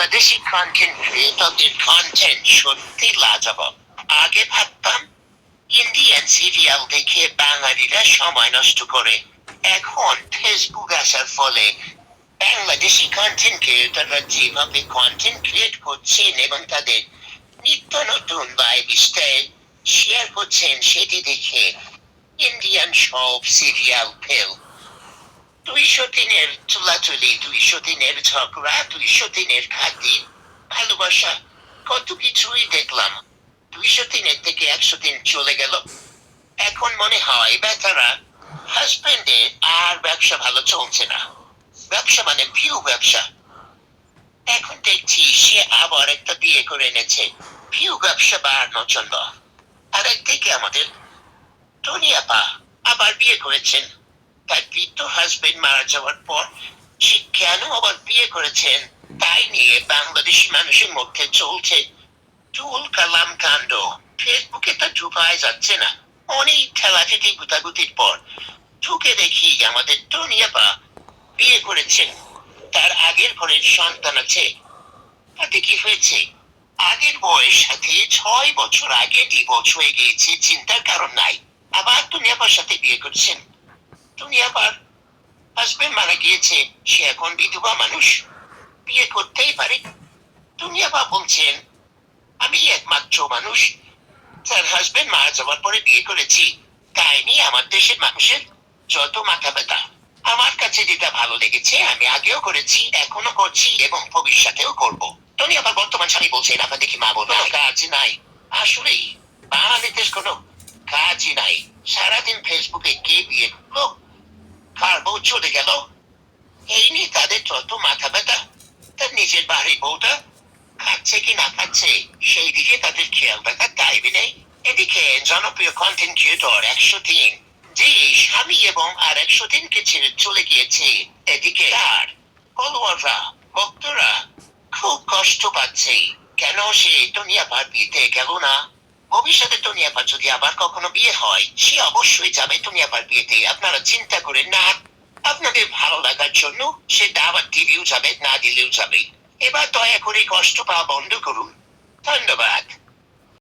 Bangladeshi content ক্রিয়েটরদের content সত্যি লাজবাব। আগে ভাবতাম ইন্ডিয়ান সিরিয়াল দেখে বাঙালিরা সময় নষ্ট করে, এখন ফেসবুক আসার ফলে বাংলাদেশি কন্টেন্ট ক্রিয়েটররা যেভাবে কন্টেন্ট ক্রিয়েট করছেন এবং তাদের নিত্য নতুন লাইফ স্টাইল শেয়ার করছেন সেটি দেখে ইন্ডিয়ান সব সিরিয়াল ফেল। 200 দিনের চুলাচুলি, 200 দিনের ঝগড়া, 200 দিনের খাতির, ভালোবাসা, কত কিছুই দেখলাম। 200 দিনের থেকে 100 দিন চলে গেল। এখন মনে হয় বেচারা হাজবেন্ডের আর ব্যবসা ভালো চলছে না। ব্যবসা মানে ভিউ ব্যবসা। এখন দেখছি সে আবার একটা বিয়ে করে এনেছে ভিউ ব্যবসা বাড়ানোর জন্য। আর একদিকে আমাদের টনি আপা আবার বিয়ে করেছেন। তার বৃদ্ধ হাজবেন্ড মারা যাওয়ার পর সে কেন আবার বিয়ে করেছেন তাই নিয়ে বাংলাদেশি মানুষের মধ্যে চলছে চুল কালাম কাণ্ড। ফেসবুকে তা ঢুকায় যাচ্ছে না। অনেক ঠেলাঠেলি গুতাগুতির পর ঢুকে দেখি আমাদের টনি আপা বিয়ে করেছেন। তার আগের ঘরের সন্তান আছে। তাতে কি হয়েছে? আগের বয়স সাথে 6 বছর আগে ডিভোর্স হয়ে গিয়েছে, চিন্তার কারণ নাই। আবার টনি আপার সাথে বিয়ে করছেন। টনি আপার হাজবেন্ড মারা গিয়েছে, সে এখন বিধবা মানুষ, বিয়ে করতেই পারে। টনি আপা বলছেন আমি একমাত্র মানুষ যার হাজবেন্ড মারা যাওয়ার পরে বিয়ে করেছি, তাই নিয়ে আমার দেশের মানুষের যত মাথা ব্যথা। আমার কাছে যেটা ভালো লেগেছে আমি আগেও করেছি, এখনো করছি এবং ভবিষ্যতেও করব। টনি আবার বর্তমান স্বামী বলছেন আপনার দেখি মা বলবো কাজ নাই। আসলেই বাঙালিদের কোনো কাজই নাই। সারাদিন ফেসবুকে কে বিয়ে করলো, কার বউ চলে গেল, এই নিয়ে তাদের যত মাথা ব্যথা। তার নিজের বাড়ির বউটা খাচ্ছে কি না খাচ্ছে সেই দিকে তাদের খেয়াল রাখার টাইমই নেই। এদিকে জনপ্রিয় কন্টেন্ট ক্রিয়েটর 103 যে স্বামী এবং আর 103কে ছেড়ে চলে গিয়েছে, এদিকে আর ফলোয়াররা ভক্তরা খুব কষ্ট পাচ্ছে। কেন সে টনি আপার বিয়েতে গেল না? ভবিষ্যতে টনি আপার যদি আবার কখনো বিয়ে হয় সে অবশ্যই যাবে টনি আপার বিয়েতে। আপনারা চিন্তা করেন না, আপনাদের ভালো লাগার জন্য সে দাওয়াত দিলেও যাবে, না দিলেও যাবে। এবার দয়া করে কষ্ট পাওয়া বন্ধ করুন। ধন্যবাদ।